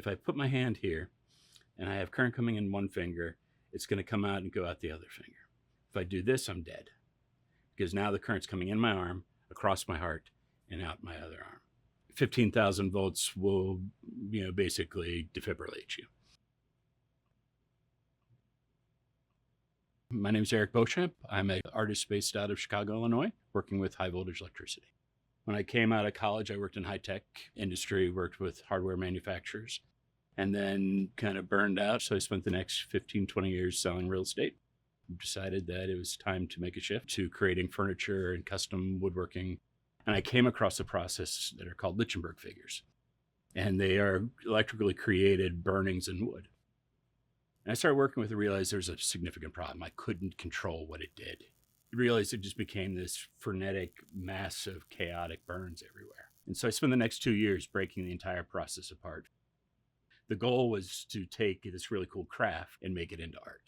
If I put my hand here and I have current coming in one finger, it's going to come out and go out the other finger. If I do this, I'm dead, because now the current's coming in my arm, across my heart, and out my other arm. 15,000 volts will, basically defibrillate you. My name is Eric Beauchamp. I'm an artist based out of Chicago, Illinois, working with high voltage electricity. When I came out of college, I worked in high-tech industry, worked with hardware manufacturers, and then kind of burned out. So I spent the next 15, 20 years selling real estate. Decided that it was time to make a shift to creating furniture and custom woodworking. And I came across a process that are called Lichtenberg figures. And they are electrically created burnings in wood. And I started working with it, realized there was a significant problem. I couldn't control what it did. I realized it just became this frenetic, massive, chaotic burns everywhere. And so I spent the next 2 years breaking the entire process apart. The goal was to take this really cool craft and make it into art.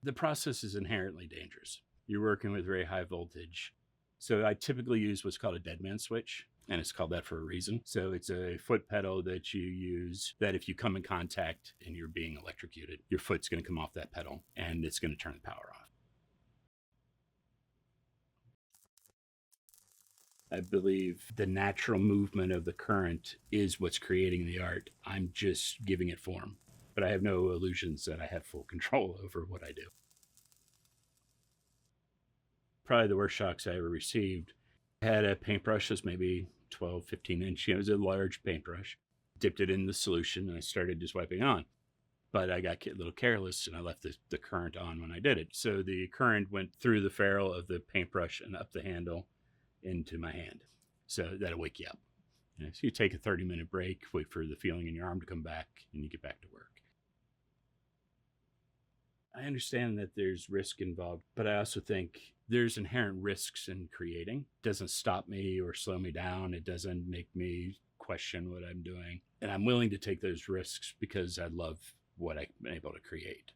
The process is inherently dangerous. You're working with very high voltage. So I typically use what's called a dead man switch, and it's called that for a reason. So it's a foot pedal that you use that if you come in contact and you're being electrocuted, your foot's going to come off that pedal and it's going to turn the power off. I believe the natural movement of the current is what's creating the art. I'm just giving it form, but I have no illusions that I have full control over what I do. Probably the worst shocks I ever received. I had a paintbrush that's maybe 12, 15 inch. It was a large paintbrush. Dipped it in the solution and I started just wiping on. But I got a little careless and I left the current on when I did it. So the current went through the ferrule of the paintbrush and up the handle into my hand. So that'll wake you up. So you take a 30-minute break, wait for the feeling in your arm to come back, and you get back to work. I understand that there's risk involved, but I also think there's inherent risks in creating. It doesn't stop me or slow me down. It doesn't make me question what I'm doing. And I'm willing to take those risks because I love what I've been able to create.